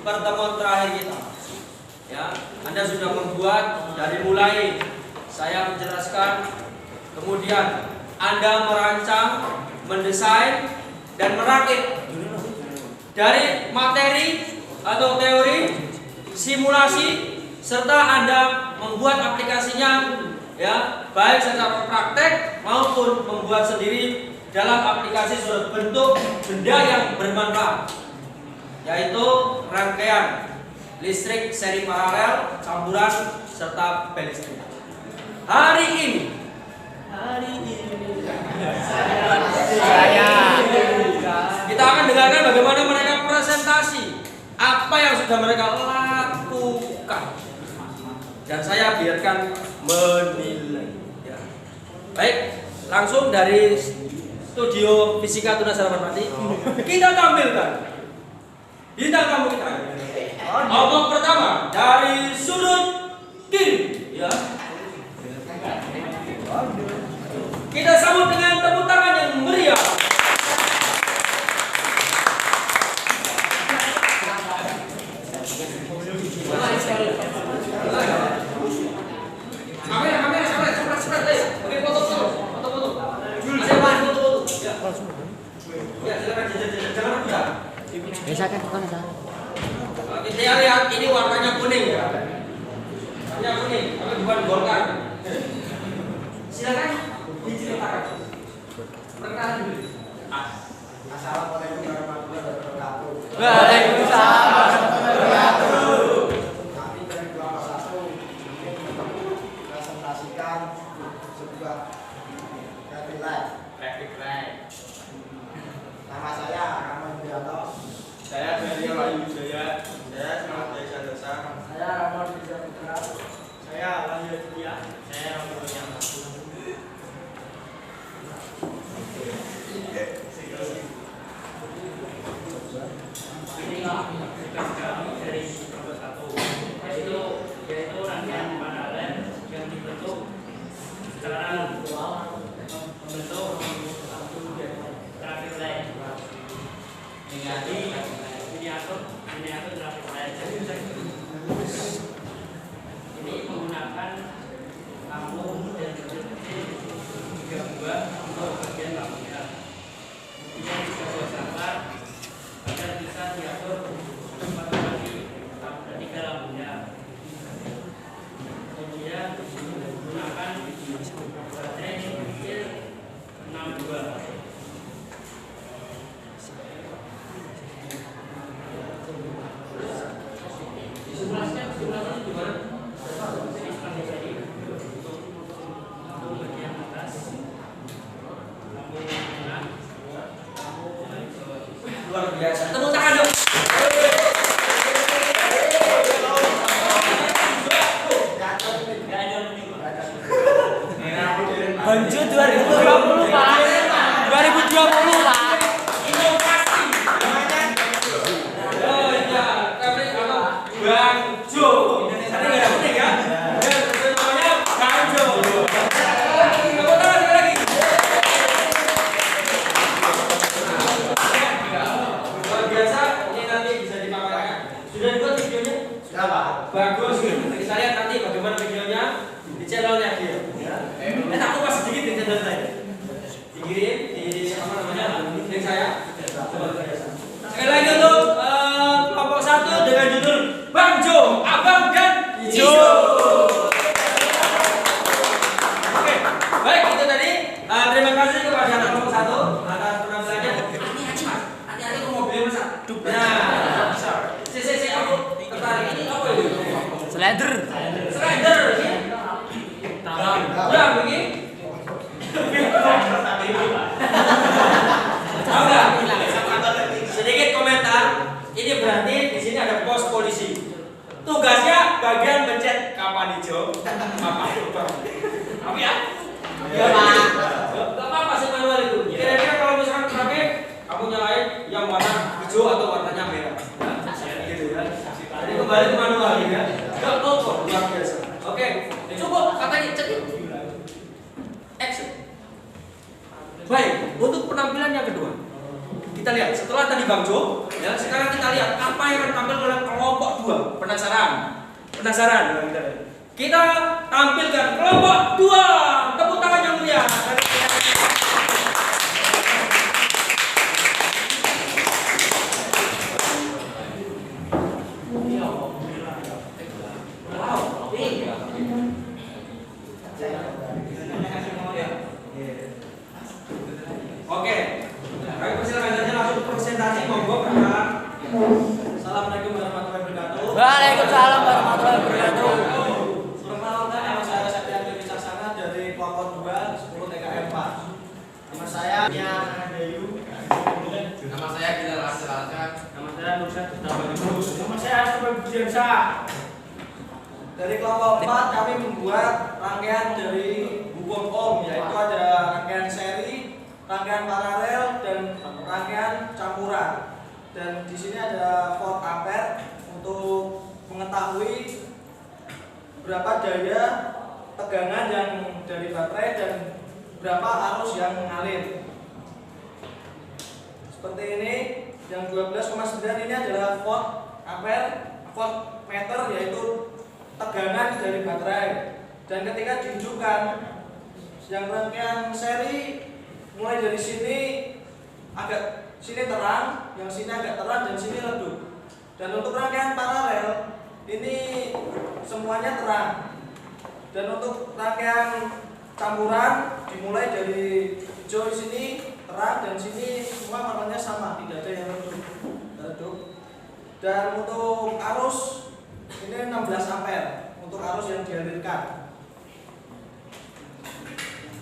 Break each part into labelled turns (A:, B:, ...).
A: pertemuan terakhir kita. Ya, Anda sudah membuat dari mulai saya menjelaskan, kemudian Anda merancang, mendesain, dan merakit dari materi atau teori, simulasi, serta Anda membuat aplikasinya, ya, baik secara praktek maupun membuat sendiri dalam aplikasi berbentuk benda yang bermanfaat, yaitu rangkaian listrik seri paralel, campuran, serta bel listrik. Hari ini kita akan dengarkan bagaimana mereka presentasi apa yang sudah mereka lakukan, dan saya biarkan menilai. Ya. Baik, langsung dari studio Fisika Tunas Harapan Mati kita tampilkan bintang tamu kita. Omong pertama dari sudut kiri, ya. Kita sambut dengan tepuk tangan yang meriah. Kamera, sebelah. Oke, foto. Ya, silakan jangan mudah.
B: Bisa kan bukan ada.
A: Kita lihat ini warnanya kuning, ya. Warnanya kuning, tapi bukan Golkar. Silakan diceritakan. Perkenalan dulu.
C: Assalamualaikum warahmatullahi wabarakatuh.
B: Waalaikumsalam warahmatullahi wabarakatuh.
C: Kami dari kelompok 1 ingin presentasikan sebuah traffic light. Nama saya Rahman Widianto.
D: Saya Ferry Wahyu Jaya. Saya Selamat Desa Dosa.
C: Saya Rahman Rizal Putra.
D: Saya Lahir Setia.
A: Saya Romo yang inilah tugas kami dari kelompok 1, yaitu rangkaian paralel yang dibentuk secara membentuk traffic light. Jadi miniatur traffic light. Ini menggunakan lampu dan kecil-kecil 3 buah untuk bagian lampunya. Ini juga gambar agar bisa diatur otomatis pada 3 lampunya. Kemudian menggunakan baterai kecil 6 buah. Simulasinya di mana? Bagian atas, lampu tengah, luar biasa. Tepuk tangan dong.
B: Banjo 2020 Pak. 2020 Pak.
A: Inovasi. Oh iya, tapi apa? Banjo. Tadi nggak ada kuning ya? Namanya banjo. Tepuk tangan sekali lagi. Luar biasa. Ini nanti bisa dipamerkan. Sudah dibuat videonya?
C: Sudah, Pak.
A: Bagus. Kita lihat nanti bagaimana videonya di channelnya dia. Aku pas sedikit di channel saya. Dikirim di apa namanya? Link saya. Sekali lagi untuk kelompok 1 dengan judul Banjo, Abang dan Hijau. Oke, baik itu tadi. Terima kasih kepada anak kelompok 1 atas penampilannya. Hati-hati kok mobilnya besar. Nah, aku tertarik ini apa itu?
B: Slider.
A: Slider ini. Udah begini. Tahu nggak? Sedikit komentar. Ini berarti di sini ada pos polisi. Tugasnya bagian mencet kapan hijau, kapan hijau. Apa ya? Ya Pak. Gak apa-apa sih manual itu. Kira-kira kalau misalkan traffic, kamu nyalain yang warna hijau atau warnanya merah. Gitu ya. Jadi kembali ke manual ya. Gak kotor, luar biasa. Oke, cukup katanya cek. Action. Baik, untuk penampilan yang kedua, kita lihat setelah tadi Bang Jo Ya, sekarang kita lihat apa yang akan tampil oleh kelompok 2. Penasaran? Penasaran? Kita tampilkan kelompok 2. Tepuk tangan yang mulia. Oke, kami persilakan saja langsung presentasi, monggo Kakak. Assalamualaikum warahmatullahi wabarakatuh.
B: Waalaikumsalam warahmatullahi wabarakatuh.
C: Perkenalkan, nama saya Septian Wicaksana dari kelompok 2 10 TKM 4. Nama saya Deyu.
D: Nama saya Gilang Rasulullah.
A: Nama saya Nursyad Tabaribu. Nama saya Astrof Budiansa.
C: Dari kelompok 4 kami membuat rangkaian dari hukum Ohm, yaitu ada rangkaian seri, rangkaian paralel, dan rangkaian campuran. Dan di sini ada volt ampere untuk mengetahui berapa daya tegangan yang dari baterai dan berapa arus yang mengalir. Seperti ini, yang 12,9 ini adalah volt ampere, volt meter, yaitu tegangan dari baterai. Dan ketika dihidupkan, yang rangkaian seri mulai dari sini agak sini terang, yang sini agak terang, dan sini redup. Dan untuk rangkaian paralel ini semuanya terang. Dan untuk rangkaian campuran dimulai dari hijau di sini terang, dan sini semua warnanya sama, tidak ada yang redup. Dan untuk arus ini 16 ampere untuk arus yang dialirkan.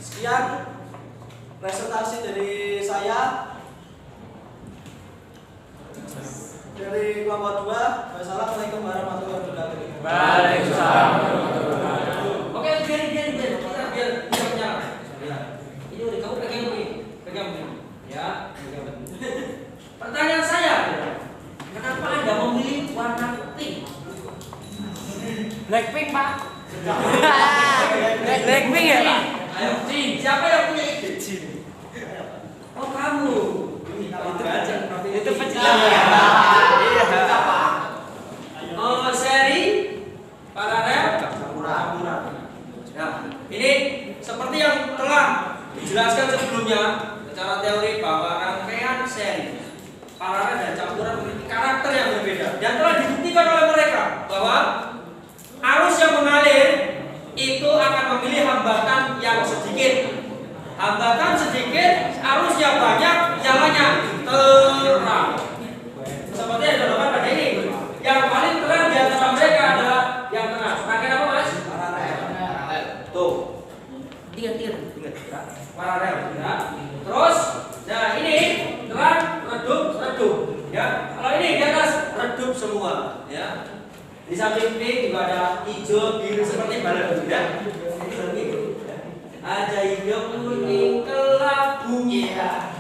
C: Sekian presentasi dari saya dari kelompok 2. Wassalamualaikum warahmatullahi wabarakatuh.
B: Waalaikumsalam.
A: Oke, biar kita biar bisa menyala. Ini udah kamu pegang ini. Ya, pegang. Pertanyaan saya, kenapa Anda memilih warna putih?
B: Blackpink, Pak. Blackpink ya, Pak?
A: Ayo, siapa yang punya ide? Oh, kamu. Itu aja.
B: Itu pecinta.
A: Iya. Seri paralel campuran. Nah, ini seperti yang telah dijelaskan sebelumnya secara teori bahwa rangkaian seri paralel dan campuran memiliki karakter yang berbeda, dan telah dibuktikan oleh mereka bahwa arus yang mengalir itu akan memilih hambatan yang sedikit. Hambatan sedikit, arusnya banyak, nyalanya terang. Seperti yang dilakukan pada ini. Yang paling terang di antara mereka adalah yang tengah. Rangkaian apa, Mas?
D: Paralel.
A: Tuh. Ingat. Paralel, ya. Terus, nah ini terang, redup. Ya. Kalau ini di atas redup semua, ya. Di samping pink juga ada hijau, biru seperti balon, ya. Ada hijau, kuning, kelabu, ya.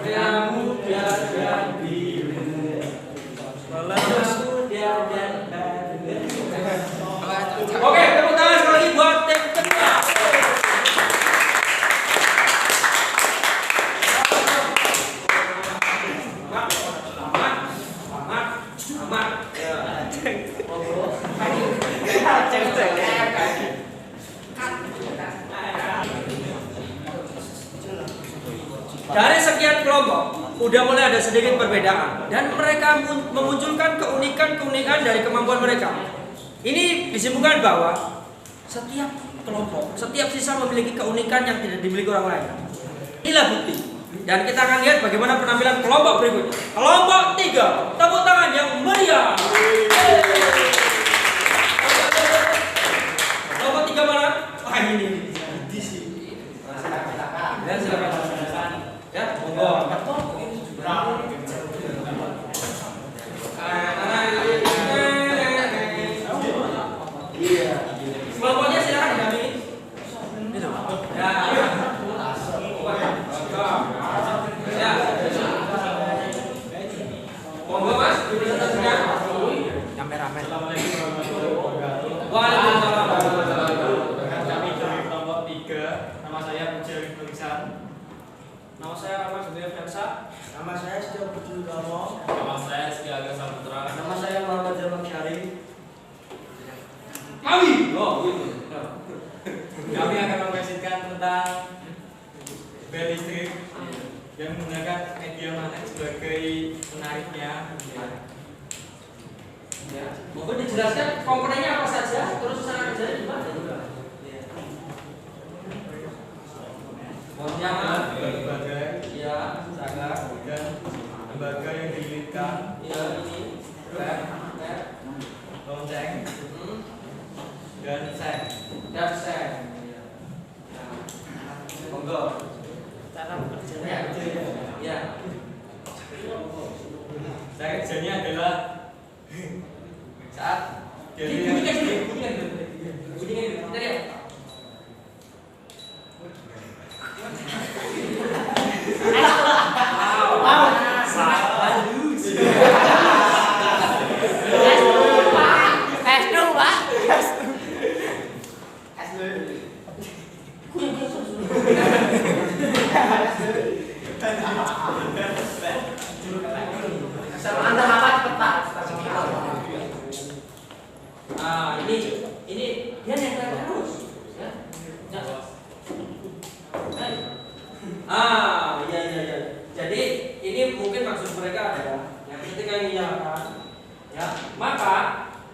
A: Merah muda dan biru. Oke, tepuk tangan sekali lagi buat tim kedua. Aman. Dari sekian kelompok, udah mulai ada sedikit perbedaan, dan mereka memunculkan keunikan dari kemampuan mereka. Ini disimpulkan bahwa setiap kelompok, setiap sisa memiliki keunikan yang tidak dimiliki orang lain. Inilah bukti. Dan kita akan lihat bagaimana penampilan kelompok berikutnya. Kelompok 3, tepuk tangan yang meriah. Kelompok 3 mana? Wah, ini di sini. Ya, silakan. Ya, monggo. Iya. Kelompoknya silakan didampingi. Itu. Ya. Ya. Monggo Mas, dipresentasikan.
B: Yang merah-merah.
C: Nama saya Rahmat Gede Fiansa.
D: Nama saya Setio Budi Utomo.
E: Nama saya Rizky Aga Saputra.
D: Nama saya Muhammad Jamal Syari.
A: Kami. Oh, gitu.
E: Kami akan mempresentasikan tentang bel listrik yang menggunakan media magnet sebagai penariknya.
A: Ya. Mohon dijelaskan komponennya apa saja, terus cara kerjanya gimana?
E: Yang lembaga,
A: Ya, sangat.
E: dan lembaga yang dililitkan,
A: Ya, ini.
E: rem,
A: Ya.
E: lonceng, dan sen.
A: Dan sen. Nah, monggo.
B: Cara kerjanya.
A: Ya.
E: Cara kerjanya adalah
A: Saat bunyikan dulu, bunyikan dulu. Bentar ya.
B: Es dulu, Pak.
A: Antara apa cepat. Ah, ini dia nempel terus. Ya. Ya. Iya. Jadi ini mungkin maksud mereka adalah yang ketika dinyalakan, ya, maka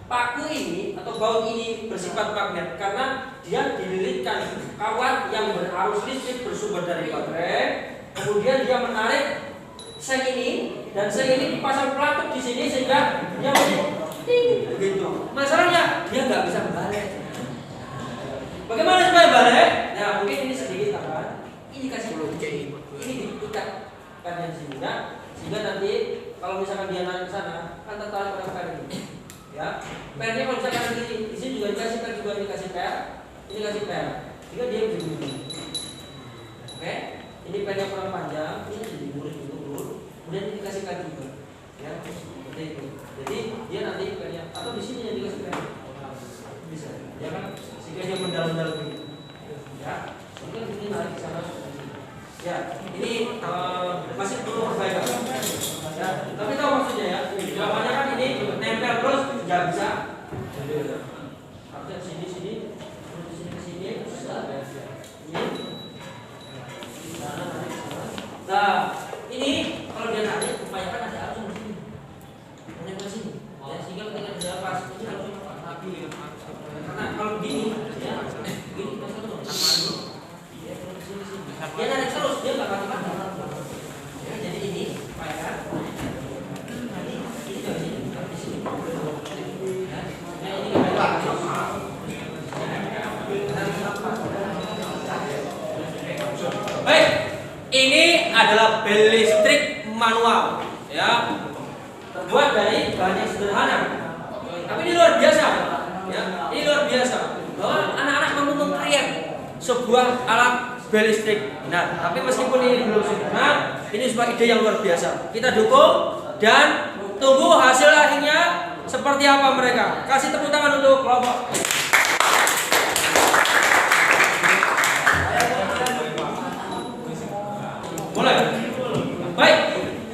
A: paku ini atau baut ini bersifat magnet karena dia dililitkan kawat yang berarus listrik bersumber dari baterai. Kemudian dia menarik seng ini dan seng ini dipasang pelatuk di sini sehingga dia ting begitu. Masalahnya dia nggak bisa balik. Bagaimana supaya balik? Nah mungkin ini sedikit tambahan. Ini kasih ini diikat kan di sini ya, sehingga nanti kalau misalkan dia narik ke sana kan tertarik pada per ini. Ya, pernya kalau misalkan di sini juga dikasih per, juga dikasih per, ini kasih per, sehingga dia begini. Oke, ini pernya kurang panjang, ini jadi murid dulu, kemudian ini dikasih per juga. Ya, seperti itu. Jadi dia nanti pernya atau di sini yang dikasih per bisa, ya kan? Sehingga dia mendalam-dalam gitu. Ya, sehingga ini narik ke sana. Ya, ini masih perlu perbaikan. Ya, tapi tahu maksudnya ya. Jawabannya kan ini nempel terus nggak bisa. Harusnya sini, terus di sini ke sini, susah. Ini. Nah, ini kalau dia narik, upayakan ada arus di sini. Nempel sini. Ya, sehingga ketika dia pas ini harus rapi. Karena kalau begini, ya, begini pas terus. Dia narik terus, dia nggak mati-mati. Ya, jadi ini, upayakan. Ini dari sini, di sini. Ya, ini baik, ini adalah bel listrik manual, ya, terbuat dari bahan yang sederhana. Tapi ini luar biasa, ya, ini luar biasa. Bahwa anak-anak mampu meng-create sebuah alat bel listrik. Nah, tapi meskipun ini belum sempurna, ini sebuah ide yang luar biasa. Kita dukung dan tunggu hasil akhirnya seperti apa mereka. Kasih tepuk tangan untuk kelompok. Mulai. Baik.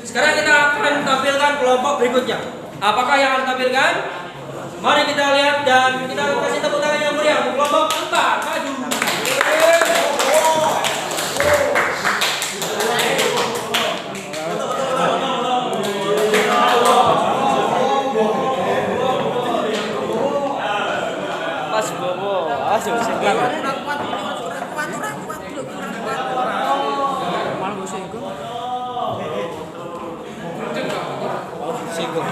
A: Sekarang kita akan tampilkan kelompok berikutnya. Apakah yang akan tampilkan? Mari kita lihat dan kita kasih tepuk tangan yang meriah untuk kelompok 4. Maju.
B: Pas bobo. Awas yo sing kan. Malah go singgung. Singgung.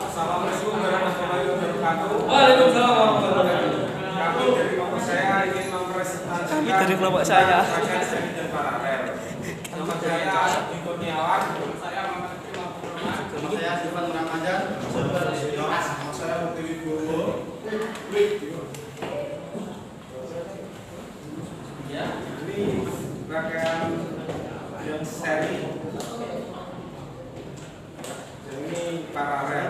D: Assalamualaikum warahmatullahi wabarakatuh.
A: Waalaikumsalam warahmatullahi wabarakatuh.
D: Kami dari kelompok saya ingin mempresentasikan
B: Kami dari kelompok saya.
D: rangkaian seni dan paralel. Nama saya Adi Kurniawan. Saya Muhammad Imam Purna. Nama saya Stefan Ramadan. Nama saya Bukti Wibowo.
A: Ya.
D: Ini rangkaian yang seri. Dan ini paralel.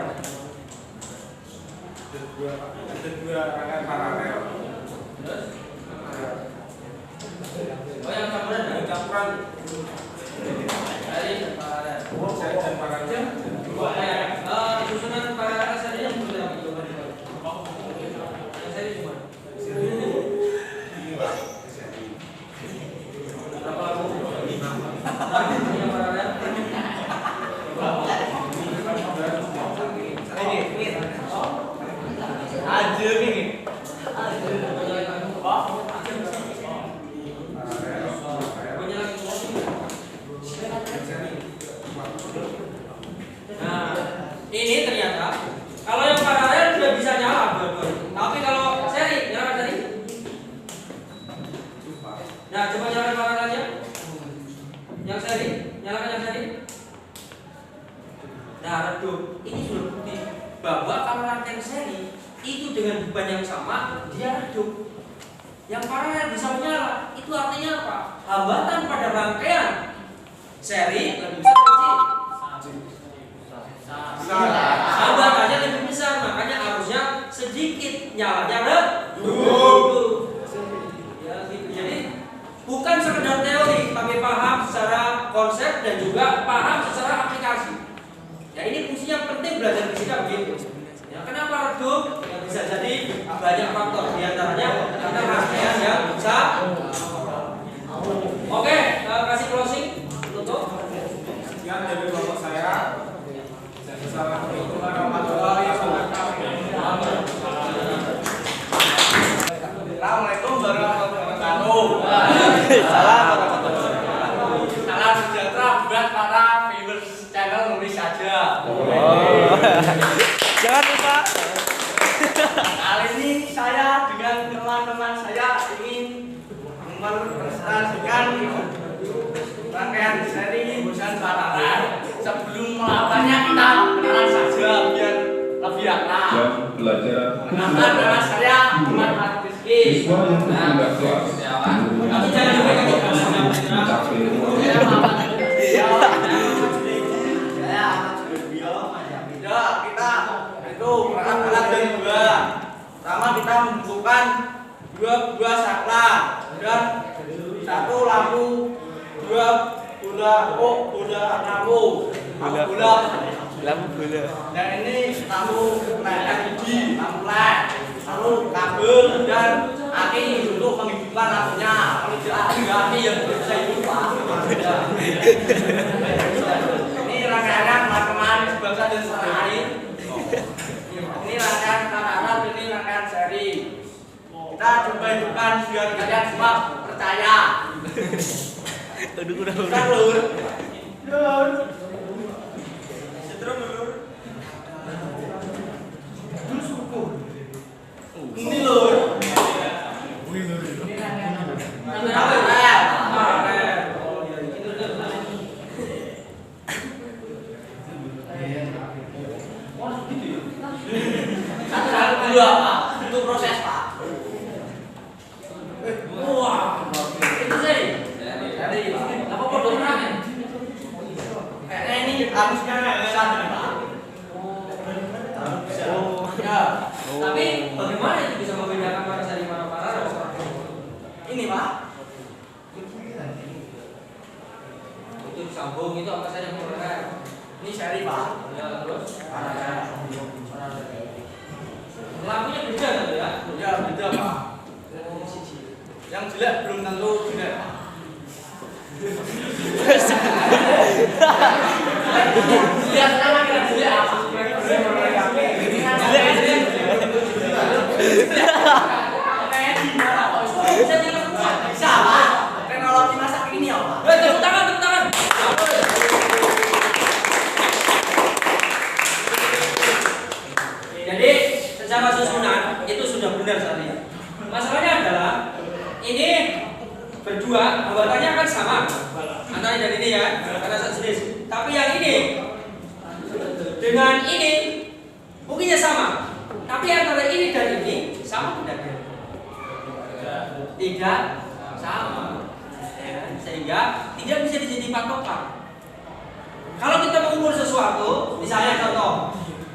D: ada 2 rangkaian paralel.
A: Oh yang campuran
D: Yang campuran
A: dari paralel.
D: seri dan paralel.
A: Susunan paralel serinya berapa? Yang seri cuma berapa lama? Yang paralel
C: Aja nih.
A: Nah, ini ternyata kalau yang paralel sudah bisa nyala dua-duanya. Tapi kalau seri, nyalakan seri. Nah, coba nyalakan paralelnya. Yang seri, nyalakan yang seri. Nah, redup. Ini sudah bukti bahwa kalau rangkaian seri itu dengan beban yang sama dia redup. Yang paralel bisa menyala. Itu artinya apa? Hambatan pada rangkaian seri lebih besar kecil. Hambatannya lebih besar, makanya harusnya sedikit nyalanya redup. Ya, gitu. Jadi bukan sekedar teori, tapi paham secara konsep dan juga paham secara aplikasi. Ya ini fungsinya penting belajar fisika begitu. Ya, kenapa redup? Ya, bisa jadi banyak faktor, diantaranya karena rangkaian yang besar. Oke, kasih closing tutup.
D: Sekian dari kelompok saya. Assalamualaikum warahmatullahi wabarakatuh.
C: Assalamualaikum warahmatullahi wabarakatuh.
B: Salam.
C: Salam sejahtera buat para viewers channel Nulis Saja.
B: Oh. Jangan lupa.
C: Kali ini saya dengan teman-teman saya ingin mempresentasikan rangkaian seri dan paralel. Sebelum melakukannya kita kenalan saja biar lebih akrab.
F: Jam belajar
C: Kenalkan nama saya Ahmad Rizky.
F: siswa yang bertindak kelas
A: Tapi jangan lupa kita
F: mencapai
C: Saya Ahmad Rizky. Ya, kita itu alat dan dua. Pertama kita membutuhkan dua buah saklar dan satu lampu, dua bola lampu
B: Lampu bola.
C: dan ini lampu LED, lampu LED, lalu kabel dan aki untuk menghidupkan lampunya. Kalau tidak ada aki yang bisa hidup Pak. Ini rangkaian teman-teman sebangsa dan setanah air. Ini rangkaian paralel, ini rangkaian seri. Kita coba hidupkan biar kalian semua percaya.
B: Udah.
C: Kita lur.
A: setrum dulu.
C: Ini lur. Paralel. Satu dua Pak, itu proses Pak.
A: Wah, itu seri.
C: Jadi
A: Apa kode orangnya?
C: kayaknya ini harusnya bisa nih Pak.
B: Oh.
C: Ya,
A: Tapi bagaimana itu bisa membedakan mana seri mana paralel?
C: ini Pak.
A: Itu disambung itu apa saja paralel?
C: Ini seri Pak.
A: Ya terus
C: Paralel.
A: lampunya beda kan ya?
C: Ya beda Pak. Yang jelek belum tentu jelek Pak. Lihat nama kita jelek apa? Kayak gimana Pak?
A: Bisa tinggal buat.
C: Bisa Pak. Teknologi masa kini ya Pak.
A: Tepuk tangan, tepuk tangan. Jadi secara susunan itu sudah benar tadi. Masalahnya adalah ini berdua hambatannya kan sama antara dan ini ya karena satu jenis. Tapi yang ini dengan ini mungkinnya sama. Tapi antara ini dan ini sama tidak? Tidak sama. Ya, sehingga tidak bisa dijadi patokan. Kalau kita mengukur sesuatu, misalnya contoh,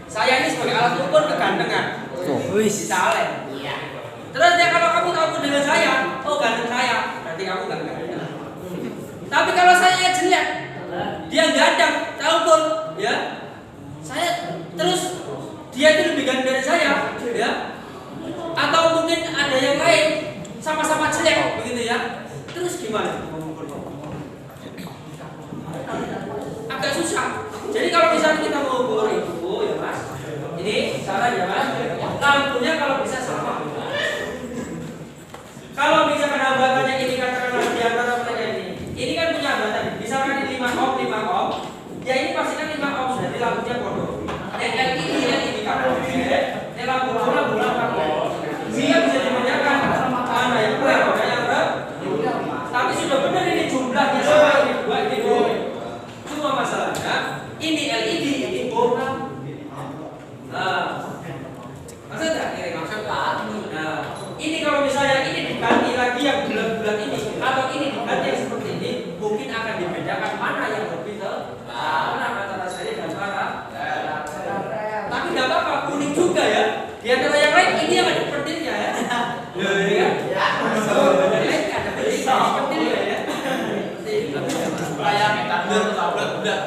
A: saya ini sebagai alat ukur kegantengan. Disalem. Iya. Terus ya kalau kamu tahu dengan saya, oh ganteng saya, berarti kamu nggak ganteng. Tapi kalau saya jelek, dia ganteng, tahu pun, ya. Saya terus dia itu lebih ganteng dari saya, ya. Atau mungkin ada yang lain sama-sama jelek, begitu ya. Terus gimana? Agak susah. Jadi kalau misalnya kita mau ukur itu, ya mas, ini salah ya mas. Lampunya kalau bisa sama. Kalau misalkan hambatannya ini katakanlah di antara mereka ini kan punya hambatan. Misalkan ini 5 ohm, 5 ohm, ya ini pasti kan 5 ohm, jadi lampunya bodoh. LED kan, ini lampu bola 4 ohm. Dia bisa dibedakan mana yang kurang, mana yang berapa. Tapi sudah benar ini jumlahnya sama, ini 2, ini 2. Cuma masalahnya ini LED, ini bola. Nah, maksudnya ini maksudnya. Nah, ini kalau misalnya ini diganti lagi yang bulat-bulat ini atau ini diganti yang seperti ini, mungkin akan dibedakan mana yang lebih terang antara saya dan para. Tapi nggak apa-apa, kuning juga ya. Di antara yang lain ini yang ada pentilnya ya. Ya. Ada pentilnya ya.
D: Supaya kita bulat-bulat.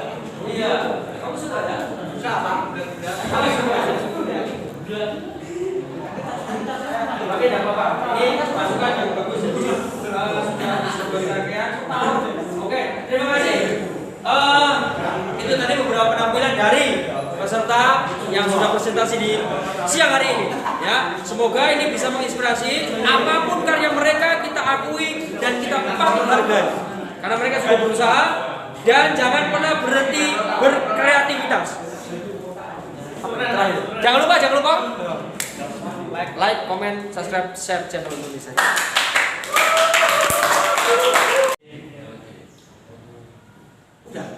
A: Iya, kamu suka ya?
D: Suka Bang, bulat-bulat.
A: Kamu suka ya? Oke, tidak apa-apa. Ini masukan yang bagus. Sudah disebutkan. Oke, terima kasih. Itu tadi beberapa penampilan dari peserta yang sudah presentasi di siang hari ini. Ya, semoga ini bisa menginspirasi. Apapun karya mereka kita akui dan kita patut hargai. Karena mereka sudah berusaha dan jangan pernah berhenti berkreativitas. Terakhir. Jangan lupa like, comment, subscribe, share channel Indonesia.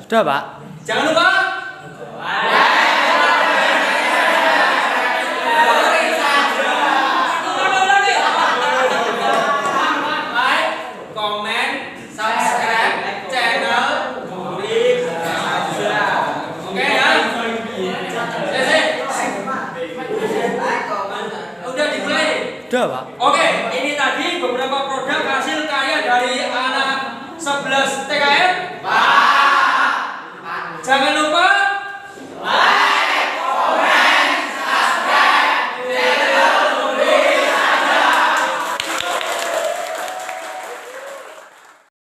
B: Sudah, Pak.
A: Jangan lupa like, comment, subscribe channel Indonesia. Oke ya? Udah dimulai.
B: Sudah, Pak.